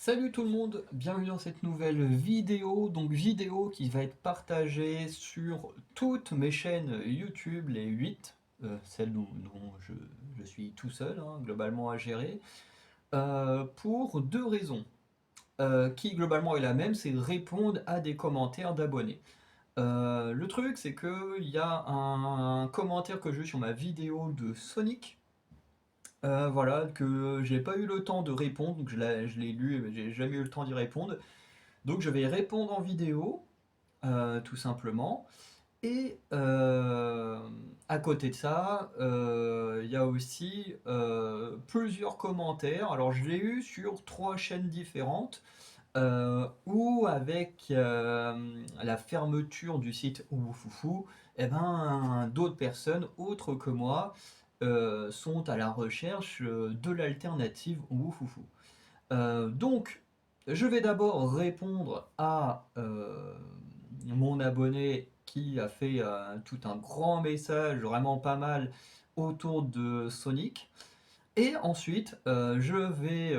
Salut tout le monde, bienvenue dans cette nouvelle vidéo, donc vidéo qui va être partagée sur toutes mes chaînes YouTube, les 8, celles dont je suis tout seul, hein, globalement à gérer, pour deux raisons, qui globalement est la même, c'est répondre à des commentaires d'abonnés. Le truc c'est que il y a un commentaire que j'ai eu sur ma vidéo de Sonic, voilà, que j'ai pas eu le temps de répondre, donc je l'ai lu, mais j'ai jamais eu le temps d'y répondre. Donc je vais y répondre en vidéo, tout simplement. Et à côté de ça, il y a aussi plusieurs commentaires. Alors je l'ai eu sur trois chaînes différentes, où avec la fermeture du site Oufoufou, eh ben, d'autres personnes autres que moi sont à la recherche de l'alternative Oufoufou. Donc, je vais d'abord répondre à mon abonné qui a fait tout un grand message, vraiment pas mal, autour de Sonic. Et ensuite, je vais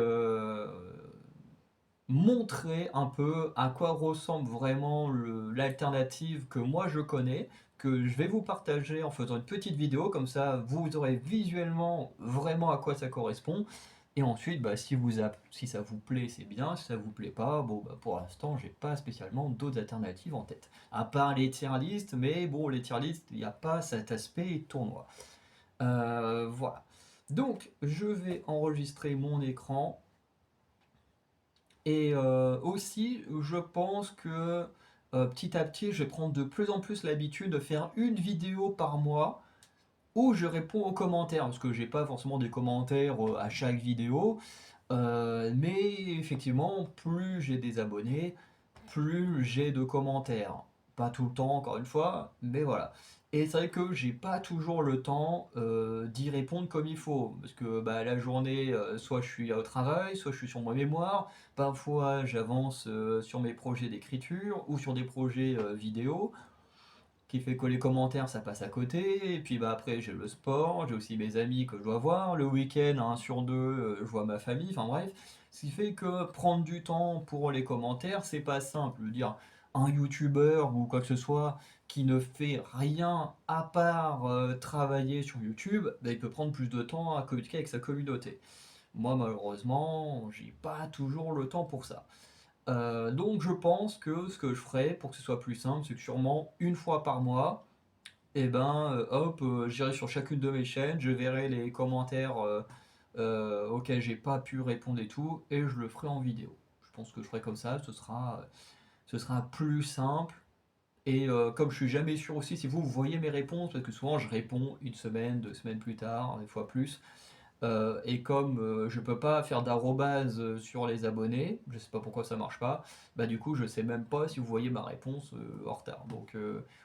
montrer un peu à quoi ressemble vraiment l'alternative que moi je connais, que je vais vous partager en faisant une petite vidéo, comme ça vous aurez visuellement vraiment à quoi ça correspond. Et ensuite, bah, si ça vous plaît, c'est bien. Si ça vous plaît pas, bon, bah, pour l'instant, j'ai pas spécialement d'autres alternatives en tête. À part les tier lists, mais bon, les tier lists, il n'y a pas cet aspect tournoi. Voilà. Donc, je vais enregistrer mon écran. Et aussi, je pense que petit à petit, je vais prendre de plus en plus l'habitude de faire une vidéo par mois où je réponds aux commentaires, parce que j'ai pas forcément des commentaires à chaque vidéo, mais effectivement, plus j'ai des abonnés, plus j'ai de commentaires. Pas tout le temps, encore une fois, mais voilà. Et c'est vrai que j'ai pas toujours le temps d'y répondre comme il faut, parce que bah, la journée, soit je suis au travail, soit je suis sur mon mémoire, parfois j'avance sur mes projets d'écriture ou sur des projets vidéo, qui fait que les commentaires ça passe à côté, et puis bah après j'ai le sport, j'ai aussi mes amis que je dois voir, le week-end, un sur deux, je vois ma famille, enfin bref, ce qui fait que prendre du temps pour les commentaires, c'est pas simple. Je veux dire, un youtubeur ou quoi que ce soit qui ne fait rien à part travailler sur YouTube, bah, il peut prendre plus de temps à communiquer avec sa communauté. Moi malheureusement, j'ai pas toujours le temps pour ça. Donc je pense que ce que je ferai pour que ce soit plus simple, c'est que sûrement une fois par mois, et ben hop, j'irai sur chacune de mes chaînes, je verrai les commentaires auxquels j'ai pas pu répondre et tout, et je le ferai en vidéo. Je pense que je ferai comme ça, ce sera plus simple. Et comme je suis jamais sûr aussi si vous voyez mes réponses, parce que souvent je réponds une semaine, 2 semaines plus tard, des fois plus. Et comme je peux pas faire d'arrobase sur les abonnés, je sais pas pourquoi ça marche pas, bah du coup je sais même pas si vous voyez ma réponse en retard. Donc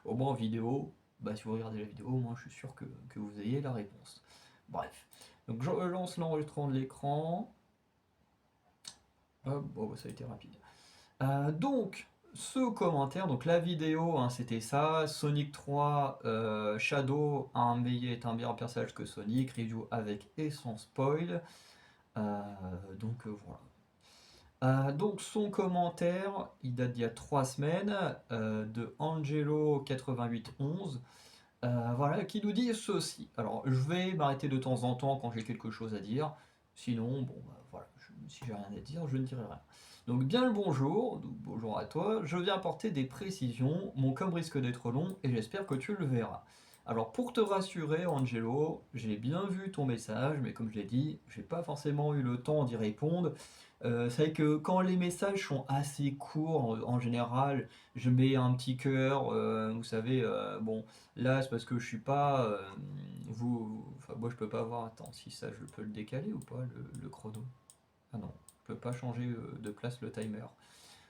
au moins en vidéo, bah si vous regardez la vidéo, au moins je suis sûr que vous ayez la réponse. Bref. Donc je lance l'enregistrement de l'écran. Hop, bon, bah, ça a été rapide. Donc, ce commentaire, donc la vidéo, hein, c'était ça. Sonic 3, Shadow, est un meilleur personnage que Sonic, review avec et sans spoil. Donc voilà. Donc son commentaire, il date d'il y a 3 semaines, de Angelo8811, voilà, qui nous dit ceci. Alors je vais m'arrêter de temps en temps quand j'ai quelque chose à dire, sinon, bon, bah, voilà, si j'ai rien à dire, je ne dirai rien. Donc bien le bonjour, donc bonjour à toi, je viens apporter des précisions, mon com risque d'être long et j'espère que tu le verras. Alors pour te rassurer Angelo, j'ai bien vu ton message, mais comme je l'ai dit, j'ai pas forcément eu le temps d'y répondre. C'est vrai que quand les messages sont assez courts, en général, je mets un petit cœur, vous savez, bon, là c'est parce que je suis pas, enfin moi je peux pas voir, attends, si ça je peux le décaler ou pas, le chrono? Ah non, je peux pas changer de place le timer.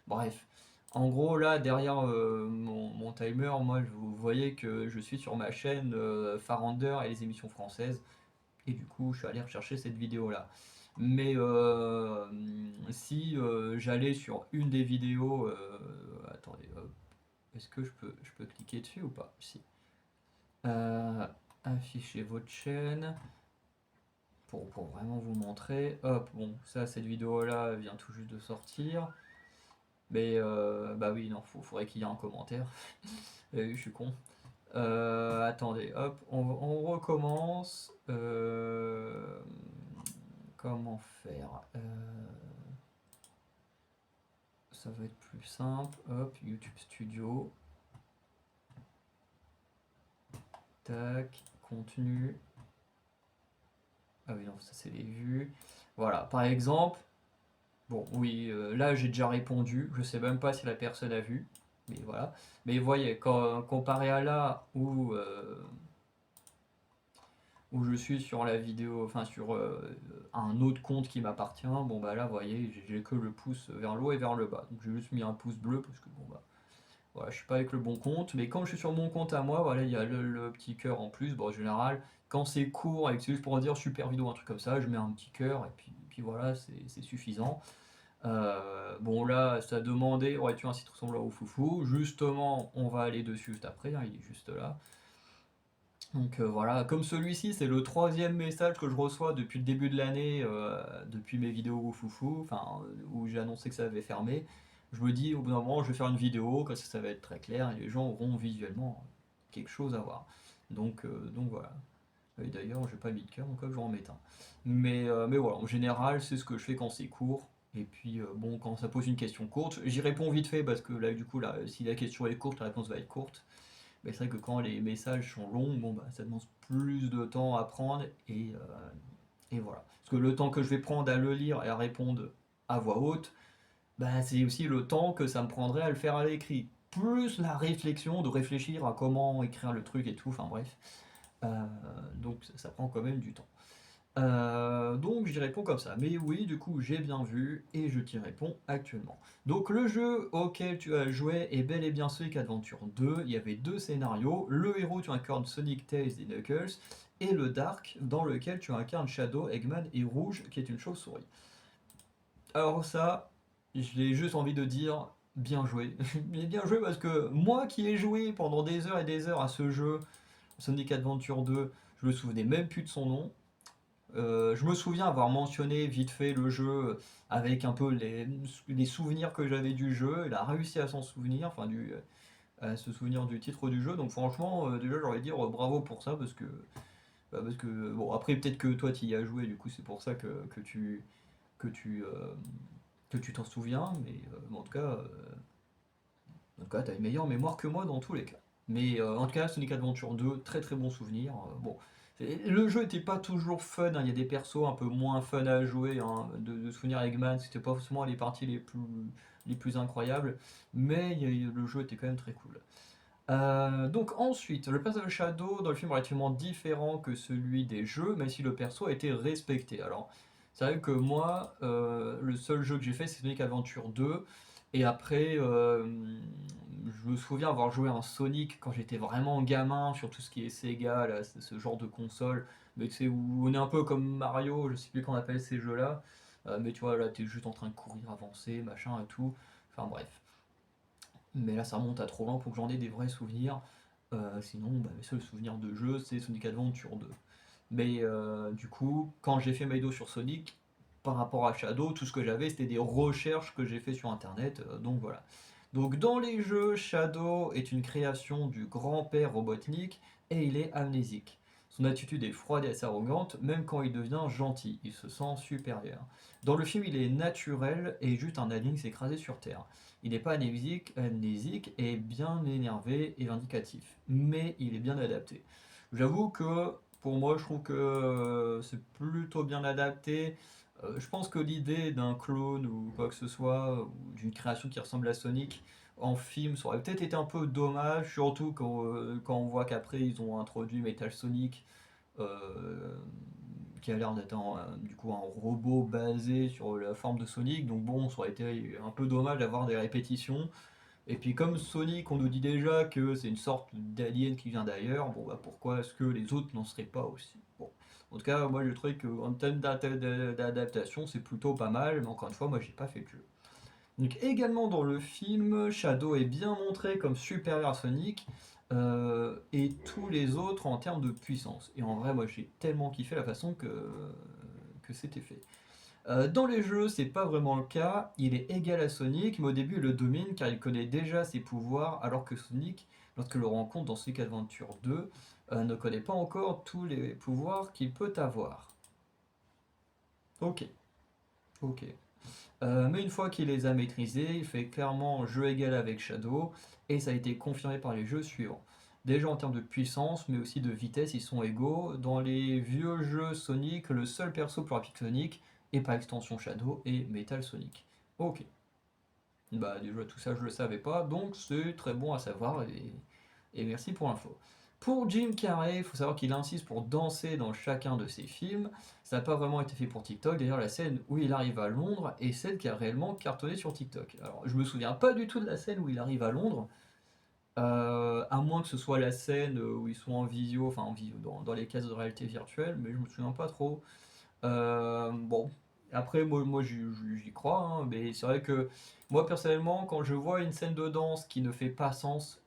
Bref, en gros là derrière mon timer, moi vous voyez que je suis sur ma chaîne Farander et les émissions françaises, et du coup je suis allé rechercher cette vidéo là. Mais si j'allais sur une des vidéos, attendez, hop, est-ce que je peux cliquer dessus ou pas? Si. Euh, Afficher votre chaîne. pour vraiment vous montrer. Hop, bon, ça, cette vidéo-là vient tout juste de sortir. Mais bah oui, non, faudrait qu'il y ait un commentaire. Je suis con. Attendez, hop, on recommence. Comment faire? Ça va être plus simple. Hop, YouTube Studio. Tac, contenu. Ah oui, non, ça c'est les vues. Voilà, par exemple, bon, oui, là j'ai déjà répondu. Je sais même pas si la personne a vu. Mais voilà. Mais vous voyez, comparé à là où je suis sur la vidéo, enfin sur un autre compte qui m'appartient, bon bah là, vous voyez, j'ai que le pouce vers le haut et vers le bas. Donc j'ai juste mis un pouce bleu parce que bon bah voilà, je suis pas avec le bon compte. Mais quand je suis sur mon compte à moi, voilà, il y a le petit cœur en plus. Bon, en général, quand c'est court et que c'est juste pour dire super vidéo, un truc comme ça, je mets un petit cœur et puis voilà, c'est suffisant. Bon là, ça demandait, aurais-tu un site ressemblant au foufou? Justement, on va aller dessus juste après, hein, il est juste là. Donc voilà, comme celui-ci, c'est le troisième message que je reçois depuis le début de l'année, depuis mes vidéos au foufou, enfin, où j'ai annoncé que ça avait fermé. Je me dis, au bout d'un moment, je vais faire une vidéo, comme ça va être très clair, et les gens auront visuellement quelque chose à voir. Donc voilà. Et d'ailleurs, j'ai pas mis de cœur, donc hop, je vais en mettre un. Mais voilà, en général, c'est ce que je fais quand c'est court. Et puis, bon, quand ça pose une question courte, j'y réponds vite fait, parce que là, du coup, là, si la question est courte, la réponse va être courte. Mais c'est vrai que quand les messages sont longs, bon, bah, ça demande plus de temps à prendre et voilà. Parce que le temps que je vais prendre à le lire et à répondre à voix haute, bah, c'est aussi le temps que ça me prendrait à le faire à l'écrit. Plus la réflexion, de réfléchir à comment écrire le truc et tout, enfin bref. Euh, donc ça prend quand même du temps. Donc j'y réponds comme ça. Mais oui, du coup, j'ai bien vu et je t'y réponds actuellement. Donc le jeu auquel tu as joué est bel et bien Sonic Adventure 2. Il y avait deux scénarios. Le héros, tu incarnes Sonic, Tails et Knuckles. Et le Dark, dans lequel tu incarnes Shadow, Eggman et Rouge, qui est une chauve-souris. Alors ça, j'ai juste envie de dire bien joué. Bien joué parce que moi qui ai joué pendant des heures et des heures à ce jeu, Sonic Adventure 2, je me souvenais même plus de son nom. Je me souviens avoir mentionné vite fait le jeu avec un peu les souvenirs que j'avais du jeu. Il a réussi à s'en souvenir, enfin à se souvenir du titre du jeu. Donc franchement, déjà j'ai envie de dire bravo pour ça parce que bon après peut-être que toi tu y as joué, du coup c'est pour ça que tu que tu t'en souviens. Mais en tout cas t'as une meilleure mémoire que moi dans tous les cas. Mais en tout cas Sonic Adventure 2, très très bon souvenir. Bon, le jeu était pas toujours fun, hein. Il y a des persos un peu moins fun à jouer, hein. De souvenir Eggman, c'était pas forcément les parties les plus incroyables, mais le jeu était quand même très cool. Donc ensuite, le personnage de Shadow dans le film est relativement différent que celui des jeux, même si le perso a été respecté. Alors, c'est vrai que moi, le seul jeu que j'ai fait, c'est Sonic Adventure 2, et après, je me souviens avoir joué à un Sonic quand j'étais vraiment gamin sur tout ce qui est Sega, là, ce genre de console, mais tu sais, où on est un peu comme Mario, je sais plus comment on appelle ces jeux-là, mais tu vois, là, t'es juste en train de courir, avancer, machin et tout, enfin bref. Mais là, ça remonte à trop loin pour que j'en ai des vrais souvenirs. Sinon, bah, mes seuls souvenirs de jeu, c'est Sonic Adventure 2. Mais du coup, quand j'ai fait mes dos sur Sonic, par rapport à Shadow, tout ce que j'avais, c'était des recherches que j'ai fait sur Internet. Donc voilà. Donc dans les jeux, Shadow est une création du grand-père Robotnik et il est amnésique. Son attitude est froide et assez arrogante, même quand il devient gentil, il se sent supérieur. Dans le film, il est naturel et juste un alien s'écraser sur Terre. Il n'est pas amnésique et bien énervé et vindicatif, mais il est bien adapté. J'avoue que pour moi, je trouve que c'est plutôt bien adapté. Je pense que l'idée d'un clone ou quoi que ce soit, ou d'une création qui ressemble à Sonic en film, ça aurait peut-être été un peu dommage, surtout quand on voit qu'après ils ont introduit Metal Sonic, euh, qui a l'air d'être du coup un robot basé sur la forme de Sonic. Donc bon, ça aurait été un peu dommage d'avoir des répétitions. Et puis comme Sonic, on nous dit déjà que c'est une sorte d'alien qui vient d'ailleurs, bon bah pourquoi est-ce que les autres n'en seraient pas aussi? Bon. En tout cas, moi je trouve qu'en termes d'adaptation, c'est plutôt pas mal, mais encore une fois, moi j'ai pas fait le jeu. Donc également dans le film, Shadow est bien montré comme supérieur à Sonic, et tous les autres en termes de puissance. Et en vrai, moi j'ai tellement kiffé la façon que c'était fait. Dans les jeux, c'est pas vraiment le cas. Il est égal à Sonic, mais au début il le domine car il connaît déjà ses pouvoirs, alors que Sonic, lorsque le rencontre dans Sonic Adventure 2, ne connaît pas encore tous les pouvoirs qu'il peut avoir. Ok, ok. Mais une fois qu'il les a maîtrisés, il fait clairement jeu égal avec Shadow, et ça a été confirmé par les jeux suivants. Déjà en termes de puissance, mais aussi de vitesse, ils sont égaux. Dans les vieux jeux Sonic, le seul perso plus rapide que Sonic, et par extension Shadow, est Metal Sonic. Ok. Bah déjà tout ça je le savais pas, donc c'est très bon à savoir, et merci pour l'info. Pour Jim Carrey, il faut savoir qu'il insiste pour danser dans chacun de ses films. Ça n'a pas vraiment été fait pour TikTok. D'ailleurs, la scène où il arrive à Londres est celle qui a réellement cartonné sur TikTok. Alors, je me souviens pas du tout de la scène où il arrive à Londres, à moins que ce soit la scène où ils sont en visio, enfin en visio, dans les cases de réalité virtuelle, mais je me souviens pas trop. Bon, après, moi j'y crois, hein, mais c'est vrai que moi personnellement, quand je vois une scène de danse qui ne fait pas sens,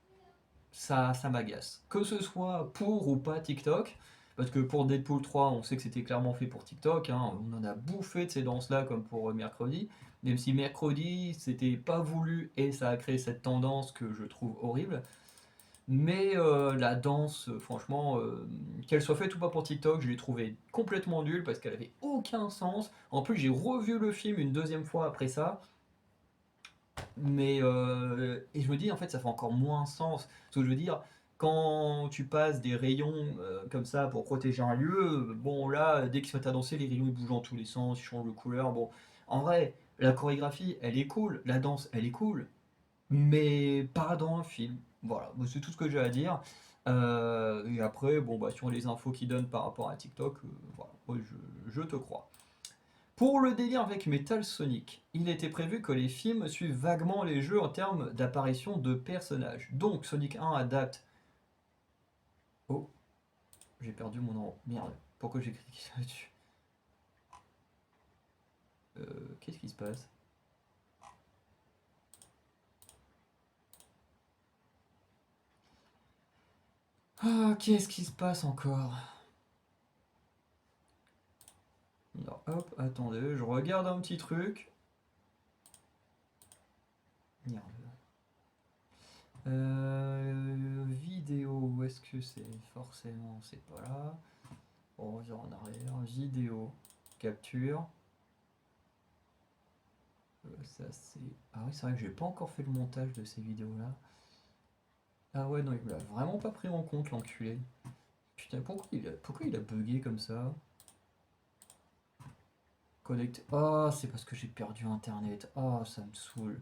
ça m'agace. Que ce soit pour ou pas TikTok, parce que pour Deadpool 3, on sait que c'était clairement fait pour TikTok, hein, on en a bouffé de ces danses-là comme pour Mercredi, même si Mercredi, c'était pas voulu et ça a créé cette tendance que je trouve horrible. Mais la danse, franchement, qu'elle soit faite ou pas pour TikTok, je l'ai trouvée complètement nulle parce qu'elle avait aucun sens. En plus, j'ai revu le film une deuxième fois après ça, mais et je me dis en fait ça fait encore moins sens. Ce que je veux dire, quand tu passes des rayons comme ça pour protéger un lieu, bon là, dès qu'ils se mettent à danser, les rayons ils bougent dans tous les sens, ils changent de couleur. Bon, en vrai, la chorégraphie, elle est cool, la danse, elle est cool, mais pas dans un film. Voilà, moi, c'est tout ce que j'ai à dire. Et après, bon, bah, sur les infos qu'ils donnent par rapport à TikTok, voilà, moi, je te crois. Pour le délire avec Metal Sonic, il était prévu que les films suivent vaguement les jeux en termes d'apparition de personnages. Donc, Sonic 1 adapte. Oh, j'ai perdu mon nom. Merde, pourquoi j'ai cliqué là-dessus? Qu'est-ce qui se passe? Ah, qu'est-ce qui se passe encore? Alors, hop, attendez, je regarde un petit truc. Merde. Vidéo, où est-ce que c'est? Forcément, c'est pas là. On revient en arrière. Vidéo, capture. Ça c'est. Ah oui, c'est vrai que j'ai pas encore fait le montage de ces vidéos-là. Ah ouais, non, il me l'a vraiment pas pris en compte, l'enculé. Putain, pourquoi il a bugué comme ça? Connecté. Ah, c'est parce que j'ai perdu internet. Ah, ça me saoule.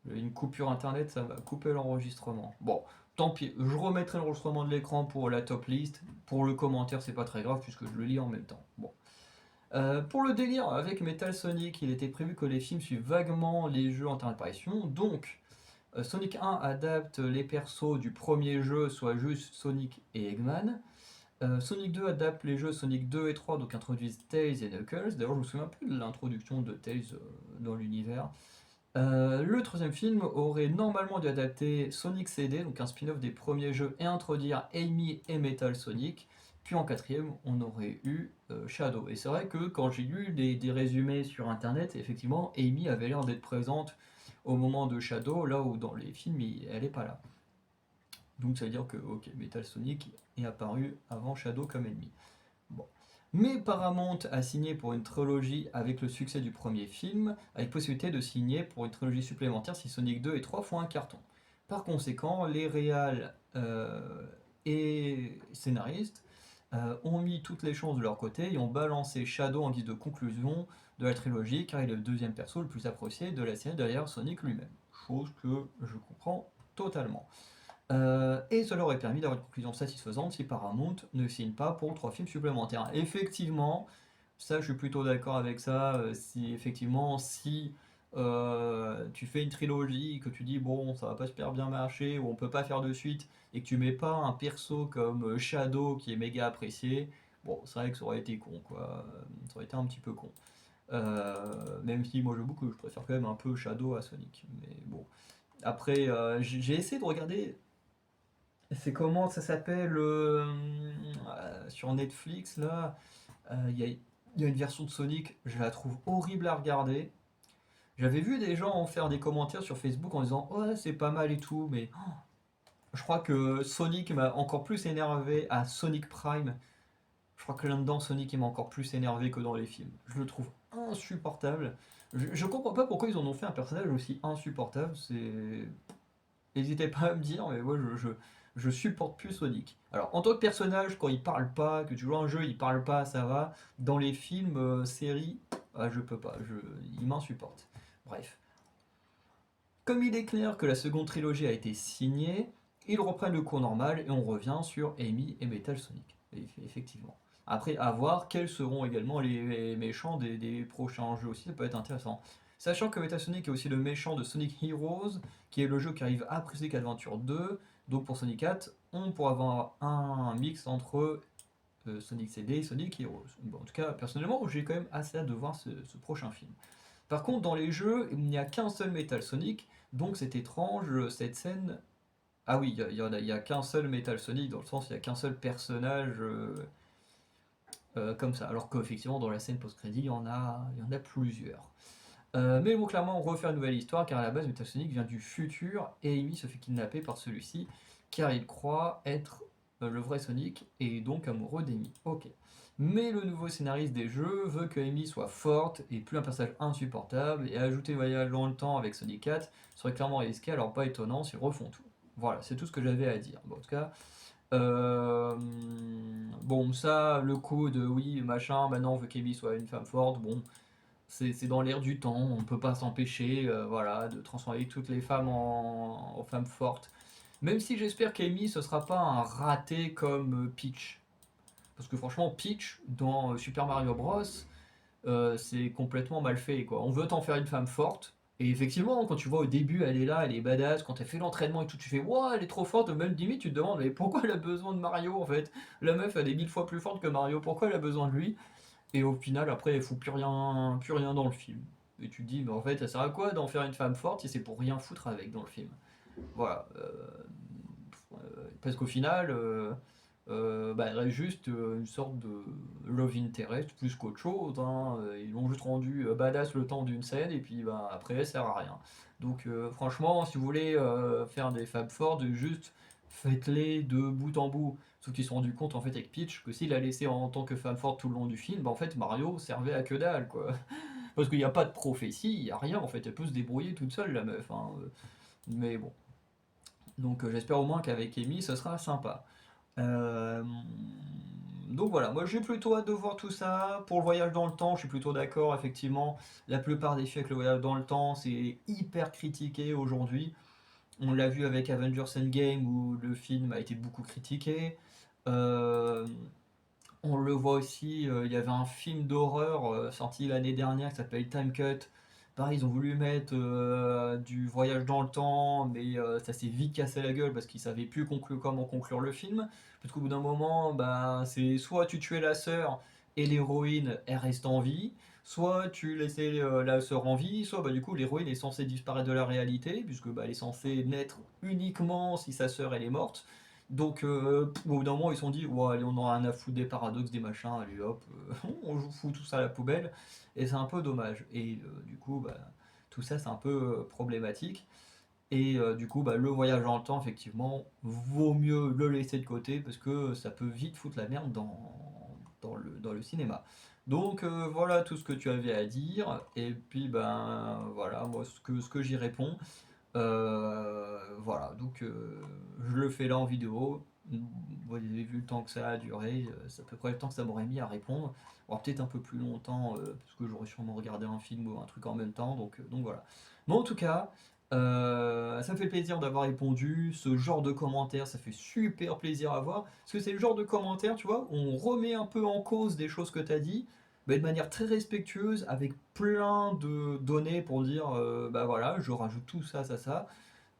Une coupure internet, ça va couper l'enregistrement. Bon, tant pis, je remettrai l'enregistrement de l'écran pour la top list. Pour le commentaire, c'est pas très grave puisque je le lis en même temps. Bon. Pour le délire avec Metal Sonic, il était prévu que les films suivent vaguement les jeux en termes d'apparition. Donc, Sonic 1 adapte les persos du premier jeu, soit juste Sonic et Eggman. Sonic 2 adapte les jeux Sonic 2 et 3, donc introduisent Tails et Knuckles. D'ailleurs, je me souviens plus de l'introduction de Tails dans l'univers. Le troisième film aurait normalement dû adapter Sonic CD, donc un spin-off des premiers jeux, et introduire Amy et Metal Sonic. Puis en quatrième, on aurait eu Shadow. Et c'est vrai que quand j'ai lu des résumés sur internet, effectivement, Amy avait l'air d'être présente au moment de Shadow, là où dans les films, elle est pas là. Donc ça veut dire que, ok, Metal Sonic est apparu avant Shadow comme ennemi. Bon. Mais Paramount a signé pour une trilogie avec le succès du premier film, avec possibilité de signer pour une trilogie supplémentaire si Sonic 2 et 3 font un carton. Par conséquent, les réals et scénaristes ont mis toutes les chances de leur côté et ont balancé Shadow en guise de conclusion de la trilogie, car il est le deuxième perso le plus apprécié de la série derrière Sonic lui-même. Chose que je comprends totalement. Et cela aurait permis d'avoir une conclusion satisfaisante si Paramount ne signe pas pour 3 films supplémentaires. Effectivement, ça je suis plutôt d'accord avec ça. Si effectivement, si tu fais une trilogie, que tu dis bon ça va pas super bien marcher, ou on peut pas faire de suite, et que tu mets pas un perso comme Shadow qui est méga apprécié, bon c'est vrai que ça aurait été con quoi. Ça aurait été un petit peu con. Même si moi je préfère quand même un peu Shadow à Sonic. Mais bon. Après, j'ai essayé de regarder, c'est comment ça s'appelle sur Netflix là. Il y a une version de Sonic, je la trouve horrible à regarder. J'avais vu des gens en faire des commentaires sur Facebook en disant ouais c'est pas mal et tout, mais je crois que Sonic m'a encore plus énervé à Sonic Prime. Je crois que là-dedans Sonic il m'a encore plus énervé que dans les films. Je le trouve insupportable. Je comprends pas pourquoi ils en ont fait un personnage aussi insupportable. C'est N'hésitez pas à me dire, mais moi je supporte plus Sonic. Alors en tant que personnage, quand il parle pas, que tu joues à un jeu, il parle pas, ça va. Dans les films, séries, je peux pas, il m'insupporte. Bref. Comme il est clair que la seconde trilogie a été signée, ils reprennent le cours normal et on revient sur Amy et Metal Sonic. Effectivement. Après, à voir quels seront également les méchants des prochains jeux aussi, ça peut être intéressant. Sachant que Metal Sonic est aussi le méchant de Sonic Heroes, qui est le jeu qui arrive après Sonic Adventure 2. Donc pour Sonic 4, on pourra avoir un mix entre Sonic CD et Sonic Heroes. Bon, en tout cas, personnellement, j'ai quand même assez hâte de voir ce prochain film. Par contre, dans les jeux, il n'y a qu'un seul Metal Sonic, donc c'est étrange cette scène. Ah oui, il y a qu'un seul Metal Sonic, dans le sens il n'y a qu'un seul personnage comme ça. Alors qu'effectivement, dans la scène post-crédit, il y en a plusieurs. Mais bon, clairement, on refait une nouvelle histoire, car à la base, Metal Sonic vient du futur, et Amy se fait kidnapper par celui-ci, car il croit être le vrai Sonic, et donc amoureux d'Amy. Ok. Mais le nouveau scénariste des jeux veut que Amy soit forte, et plus un personnage insupportable, et ajouter voyage dans le temps avec Sonic 4 serait clairement risqué, alors pas étonnant s'ils refont tout. Voilà, c'est tout ce que j'avais à dire. Bon, en tout cas, euh, bon, ça, le coup de oui, machin, maintenant on veut qu'Amy soit une femme forte, bon, c'est dans l'air du temps, on ne peut pas s'empêcher voilà, de transformer toutes les femmes en femmes fortes. Même si j'espère qu'Amy ce sera pas un raté comme Peach. Parce que franchement, Peach dans Super Mario Bros, c'est complètement mal fait, quoi. On veut t'en faire une femme forte. Et effectivement, quand tu vois au début, elle est là, elle est badass, quand elle fait l'entraînement et tout, tu fais waouh, elle est trop forte, même limite, tu te demandes, mais pourquoi elle a besoin de Mario en fait? La meuf, elle est 1000 fois plus forte que Mario, pourquoi elle a besoin de lui? Et au final, après, elle fout plus rien dans le film. Et tu te dis, mais en fait, ça sert à quoi d'en faire une femme forte si c'est pour rien foutre avec dans le film? Voilà. Parce qu'au final, bah, elle reste juste une sorte de love interest plus qu'autre chose, hein. Ils l'ont juste rendu badass le temps d'une scène et puis bah, après elle sert à rien. Donc franchement, si vous voulez faire des femmes fortes, juste faites-les de bout en bout. Sauf qu'ils se sont rendus compte en fait avec Peach que s'il l'a laissé en tant que femme forte tout le long du film, bah, en fait Mario servait à que dalle quoi. Parce qu'il n'y a pas de prophétie, il n'y a rien en fait, elle peut se débrouiller toute seule la meuf, hein. Mais bon. Donc j'espère au moins qu'avec Amy ce sera sympa. Euh, donc voilà, moi j'ai plutôt hâte de voir tout ça. Pour le voyage dans le temps, je suis plutôt d'accord, effectivement. La plupart des films avec le voyage dans le temps, c'est hyper critiqué aujourd'hui. On l'a vu avec Avengers Endgame où le film a été beaucoup critiqué. Euh, on le voit aussi, il y avait un film d'horreur sorti l'année dernière qui s'appelle Time Cut. Pareil, ils ont voulu mettre du voyage dans le temps, mais ça s'est vite cassé la gueule parce qu'ils savaient plus comment conclure le film. Parce qu'au bout d'un moment, bah, c'est soit tu tuais la sœur et l'héroïne elle reste en vie, soit tu laissais la sœur en vie, soit bah, du coup l'héroïne est censée disparaître de la réalité, puisque bah, elle est censée naître uniquement si sa sœur elle est morte. Donc, au bout d'un moment, ils se sont dit, ouais, allez, on en a rien à foutre des paradoxes, des machins, allez hop, on fout tout ça à la poubelle. Et c'est un peu dommage. Et du coup, bah, tout ça, c'est un peu problématique. Et du coup, bah, le voyage dans le temps, effectivement, vaut mieux le laisser de côté parce que ça peut vite foutre la merde dans le cinéma. Donc voilà tout ce que tu avais à dire. Et puis, ben voilà, moi, ce que j'y réponds. Voilà, donc je le fais là en vidéo. Vous avez vu le temps que ça a duré, c'est à peu près le temps que ça m'aurait mis à répondre. Alors peut-être un peu plus longtemps, parce que j'aurais sûrement regardé un film ou un truc en même temps, donc voilà. Mais en tout cas, ça me fait plaisir d'avoir répondu. Ce genre de commentaires, ça fait super plaisir à voir. Parce que c'est le genre de commentaires, tu vois, on remet un peu en cause des choses que tu as dit, mais de manière très respectueuse, avec plein de données pour dire, bah voilà, je rajoute tout ça, ça, ça.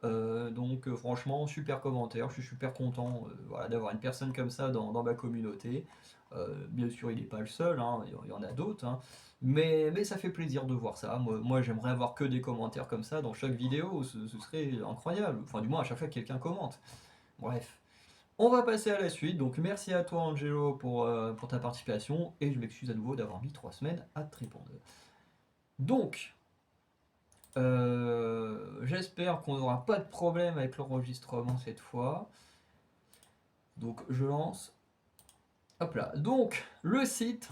Donc franchement, super commentaire, je suis super content voilà, d'avoir une personne comme ça dans ma communauté. Bien sûr, il n'est pas le seul, hein, il y en a d'autres, hein, Mais ça fait plaisir de voir ça. Moi j'aimerais avoir que des commentaires comme ça dans chaque vidéo, ce serait incroyable. Enfin, du moins à chaque fois que quelqu'un commente. Bref. On va passer à la suite. Donc merci à toi Angelo pour ta participation. Et je m'excuse à nouveau d'avoir mis 3 semaines à te répondre. Donc, j'espère qu'on n'aura pas de problème avec l'enregistrement cette fois. Donc je lance. Hop là. Donc le site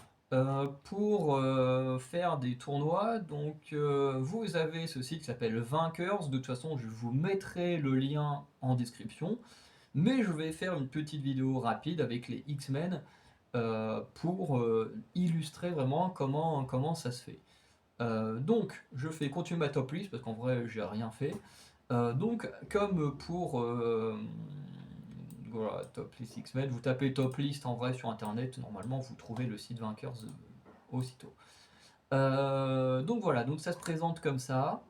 pour faire des tournois. Donc vous avez ce site qui s'appelle Vainqueurs. De toute façon, je vous mettrai le lien en description. Mais je vais faire une petite vidéo rapide avec les X-Men pour illustrer vraiment comment ça se fait. Donc, je fais continuer ma top list parce qu'en vrai, j'ai rien fait. Donc, comme pour voilà, top list X-Men, vous tapez top list en vrai sur internet, normalement vous trouvez le site vainqueurs aussitôt. Donc voilà, donc ça se présente comme ça.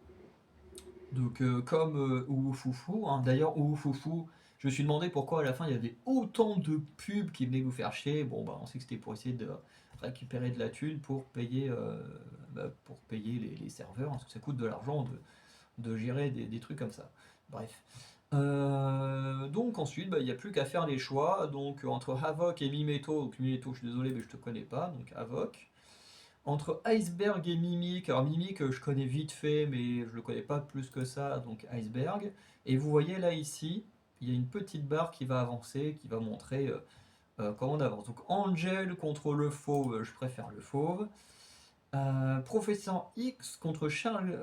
Donc comme Oufoufou, hein. D'ailleurs Oufoufou, je me suis demandé pourquoi à la fin il y avait autant de pubs qui venaient vous faire chier. Bon bah on sait que c'était pour essayer de récupérer de la thune pour payer les serveurs, hein, parce que ça coûte de l'argent de gérer des trucs comme ça. Bref. Donc ensuite, bah, il n'y a plus qu'à faire les choix. Donc entre Havok et Mimeto, donc Mimeto je suis désolé mais je te connais pas, donc Havok. Entre Iceberg et Mimic, alors Mimic je connais vite fait mais je le connais pas plus que ça, donc Iceberg. Et vous voyez là ici, il y a une petite barre qui va avancer, qui va montrer comment on avance. Donc Angel contre le fauve, je préfère le fauve. Professeur X contre Charles,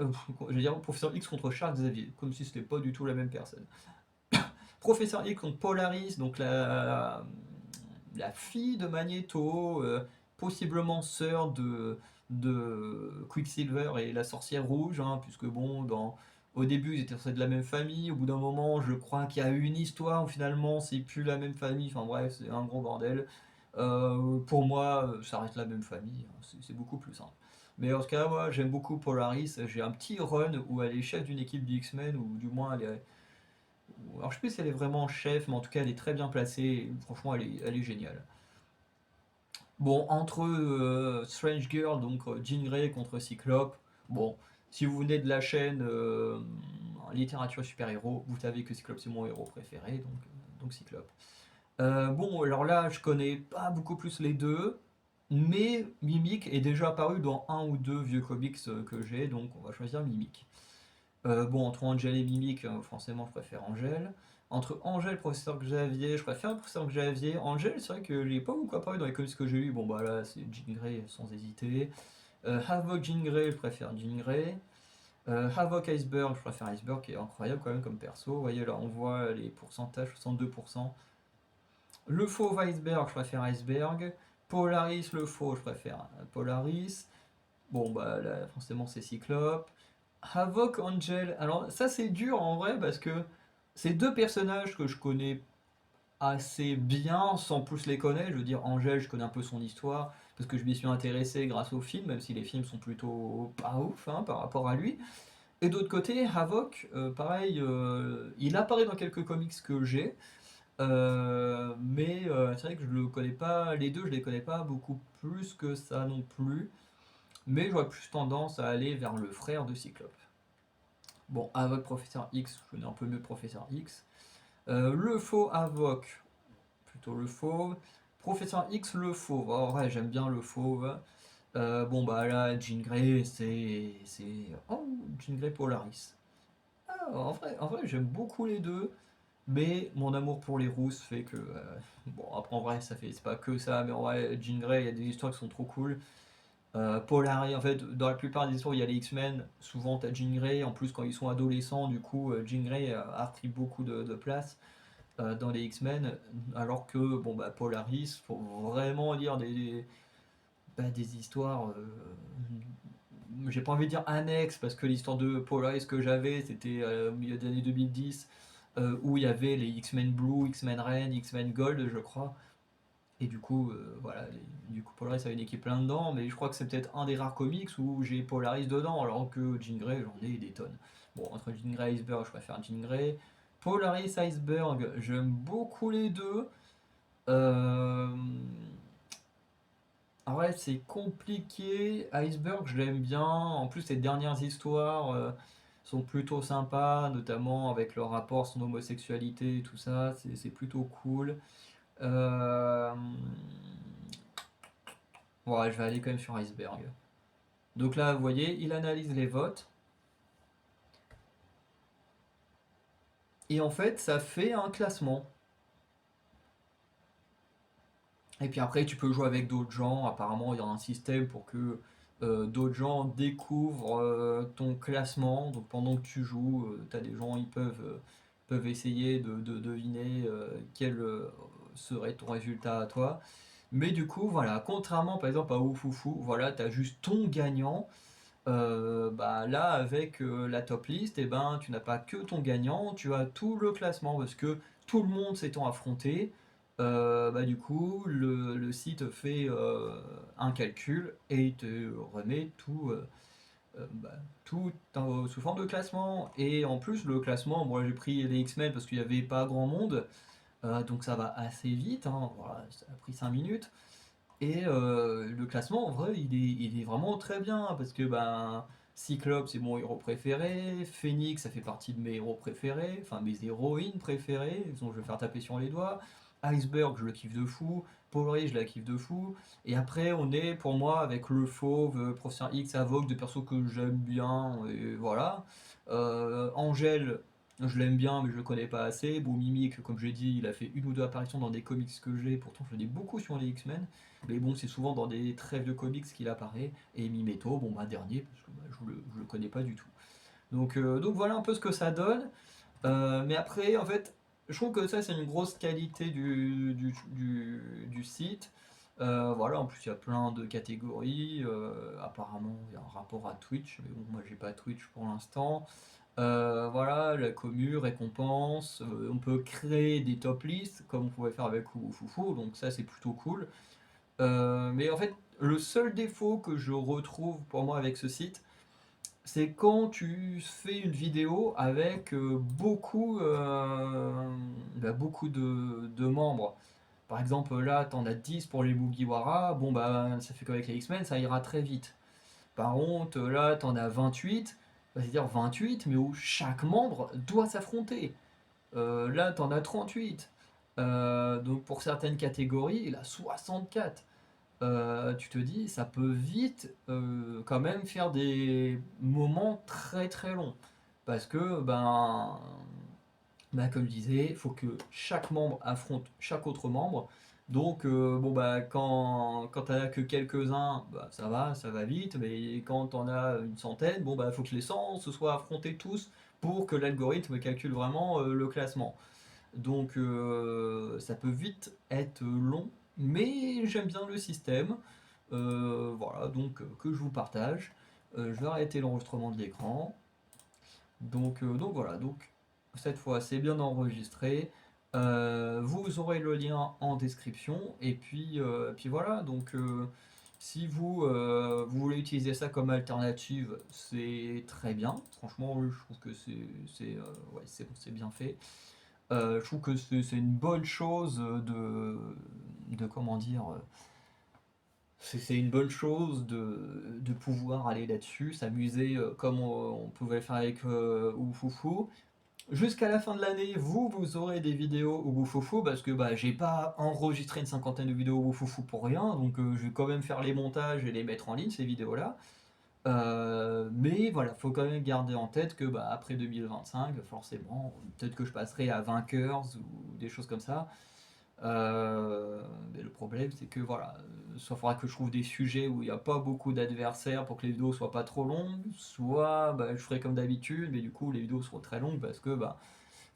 je vais dire Professeur X contre Charles Xavier, comme si c'était pas du tout la même personne. Professeur X contre Polaris, donc la fille de Magneto, possiblement sœur de Quicksilver et la sorcière rouge, hein, puisque bon, au début ils étaient censés de la même famille, au bout d'un moment je crois qu'il y a eu une histoire où finalement c'est plus la même famille, enfin bref, c'est un gros bordel. Pour moi, ça reste la même famille, hein, c'est beaucoup plus simple. Mais en tout cas, moi j'aime beaucoup Polaris, j'ai un petit run où elle est chef d'une équipe du X-Men, ou du moins elle est. Alors je sais plus si elle est vraiment chef, mais en tout cas elle est très bien placée, et franchement elle est géniale. Bon, entre Strange Girl, donc Jean Grey contre Cyclope, bon, si vous venez de la chaîne littérature super-héros, vous savez que Cyclope c'est mon héros préféré, donc Cyclope. Bon, alors là, je connais pas beaucoup plus les deux, mais Mimic est déjà apparu dans un ou deux vieux comics que j'ai, donc on va choisir Mimic. Bon, entre Angel et Mimic, forcément, je préfère Angel. Entre Angel et Professeur Xavier, je préfère le Professeur Xavier. Angel, c'est vrai que j'ai pas beaucoup apparu dans les comics que j'ai eu. Bon, bah là, c'est Jean Grey sans hésiter. Havok Jean Grey, je préfère Jean Grey. Havok Iceberg, je préfère Iceberg, qui est incroyable quand même comme perso. Vous voyez là, on voit les pourcentages, 62%. Le fauve Iceberg, je préfère Iceberg. Polaris, le faux, je préfère Polaris. Bon, bah là, forcément, c'est Cyclope. Havok Angel, alors ça c'est dur en vrai parce que c'est deux personnages que je connais assez bien sans plus les connaître. Je veux dire, Angel, je connais un peu son histoire parce que je m'y suis intéressé grâce aux films, même si les films sont plutôt pas ouf hein, par rapport à lui. Et d'autre côté, Havok, pareil, il apparaît dans quelques comics que j'ai, mais c'est vrai que je le connais pas, les deux je les connais pas beaucoup plus que ça non plus, mais j'aurais plus tendance à aller vers le frère de Cyclope. Bon, Havok Professeur X, je connais un peu mieux Professeur X. Le faux Havok, plutôt le fauve. Professeur X, le fauve. En vrai, j'aime bien le fauve. Bon, bah là, Jean Grey, c'est. Oh, Jean Grey Polaris. Ah, en vrai j'aime beaucoup les deux. Mais mon amour pour les rousses fait que. Bon, après, en vrai, c'est pas que ça. Mais en vrai, Jean Grey, il y a des histoires qui sont trop cool. Polari, en fait, dans la plupart des histoires où il y a les X-Men, souvent t'as Jean Grey, en plus quand ils sont adolescents, du coup, Jean Grey a pris beaucoup de place dans les X-Men, alors que, bon, bah, Polaris, faut vraiment lire des histoires, j'ai pas envie de dire annexes, parce que l'histoire de Polaris que j'avais, c'était au milieu des années 2010, où il y avait les X-Men Blue, X-Men Red, X-Men Gold, je crois, et du coup, voilà, du coup Polaris a une équipe plein dedans, mais je crois que c'est peut-être un des rares comics où j'ai Polaris dedans, alors que Jean Grey, j'en ai des tonnes. Bon, entre Jean Grey et Iceberg, je préfère Jean Grey. Polaris, Iceberg, j'aime beaucoup les deux. Euh, Ouais, c'est compliqué. Iceberg, je l'aime bien. En plus, les dernières histoires sont plutôt sympas, notamment avec leur rapport, son homosexualité et tout ça. C'est plutôt cool. Euh, Ouais, je vais aller quand même sur Iceberg. Donc là, vous voyez, il analyse les votes. Et en fait, ça fait un classement. Et puis après, tu peux jouer avec d'autres gens. Apparemment, il y a un système pour que d'autres gens découvrent ton classement. Donc pendant que tu joues, tu as des gens, peuvent essayer de deviner quel serait ton résultat à toi. Mais du coup, voilà, contrairement par exemple à Oufoufou, voilà, tu as juste ton gagnant. Bah, là, avec la top list, eh ben, tu n'as pas que ton gagnant, tu as tout le classement parce que tout le monde s'étant affronté, bah, du coup, le site fait un calcul et il te remet bah, tout sous forme de classement. Et en plus, le classement, moi j'ai pris les X-Men parce qu'il n'y avait pas grand monde, donc ça va assez vite, hein, voilà, ça a pris 5 minutes. Et le classement, en vrai, il est vraiment très bien parce que ben, Cyclope, c'est mon héros préféré. Phoenix, ça fait partie de mes héros préférés, enfin mes héroïnes préférées, dont je vais faire taper sur les doigts. Iceberg, je le kiffe de fou. Polaris, je la kiffe de fou. Et après, on est pour moi avec le Fauve, Professeur X, Avoc, des persos que j'aime bien, et voilà. Angèle, je l'aime bien, mais je le connais pas assez. Bon, Mimic, comme j'ai dit, il a fait une ou deux apparitions dans des comics que j'ai, pourtant je l'ai beaucoup sur les X-Men. Mais bon, c'est souvent dans des trêves de comics qu'il apparaît. Et Mimeto, bon bah dernier, parce que bah, je le connais pas du tout. Donc voilà un peu ce que ça donne. Mais après, en fait, je trouve que ça c'est une grosse qualité du site. Voilà, en plus il y a plein de catégories. Apparemment, il y a un rapport à Twitch, mais bon, moi j'ai pas Twitch pour l'instant. Voilà, la commu, récompense. On peut créer des top lists comme on pouvait faire avec Foufou, donc ça c'est plutôt cool. Mais en fait, le seul défaut que je retrouve pour moi avec ce site, c'est quand tu fais une vidéo avec beaucoup de membres. Par exemple, là, t'en as 10 pour les Mugiwara, bon bah ça fait qu'avec les X-Men, ça ira très vite. Par contre, là, t'en as 28, c'est-à-dire 28, mais où chaque membre doit s'affronter. Là, t'en as 38. Donc pour certaines catégories, il a 64. Tu te dis, ça peut vite quand même faire des moments très très longs. Parce que, comme je disais, il faut que chaque membre affronte chaque autre membre. Donc, bon, bah, quand t'en as que quelques-uns, bah, ça va vite. Mais quand t'en as une centaine, bon, bah, faut que les 100 se soient affrontés tous pour que l'algorithme calcule vraiment le classement. Donc ça peut vite être long, mais j'aime bien le système. Voilà, donc que je vous partage. Je vais arrêter l'enregistrement de l'écran. Donc voilà, donc cette fois c'est bien enregistré. Vous aurez le lien en description. Et puis voilà, donc si vous voulez utiliser ça comme alternative, c'est très bien. Franchement, oui, je trouve que ouais, c'est bien fait. Je trouve que c'est une bonne chose de comment dire, c'est une bonne chose de pouvoir aller là-dessus, s'amuser comme on pouvait le faire avec Oufoufou. Jusqu'à la fin de l'année, vous aurez des vidéos Oufoufou parce que bah, j'ai pas enregistré une cinquantaine de vidéos Oufoufou pour rien, donc je vais quand même faire les montages et les mettre en ligne ces vidéos-là. Mais voilà, faut quand même garder en tête que bah, après 2025, forcément, peut-être que je passerai à vainqueurs ou des choses comme ça. Mais le problème, c'est que voilà, soit il faudra que je trouve des sujets où il n'y a pas beaucoup d'adversaires pour que les vidéos soient pas trop longues, soit bah, je ferai comme d'habitude, mais du coup les vidéos seront très longues parce que bah,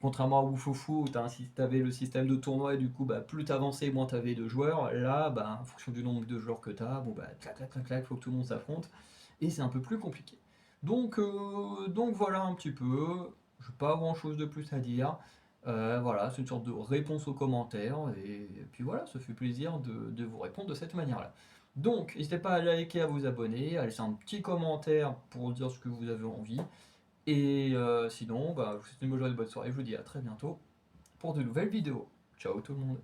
contrairement à Wufofu où tu avais le système de tournoi et du coup bah, plus t'avançais, moins tu avais de joueurs, là bah, en fonction du nombre de joueurs que tu as, bon bah clac clac clac clac, faut que tout le monde s'affronte et c'est un peu plus compliqué. Donc voilà un petit peu, je n'ai pas grand chose de plus à dire. Voilà, c'est une sorte de réponse aux commentaires, et puis voilà, ça fait plaisir de vous répondre de cette manière-là. Donc, n'hésitez pas à liker, à vous abonner, à laisser un petit commentaire pour dire ce que vous avez envie. Et sinon, bah, je vous souhaite une bonne journée, bonne soirée, je vous dis à très bientôt pour de nouvelles vidéos. Ciao tout le monde.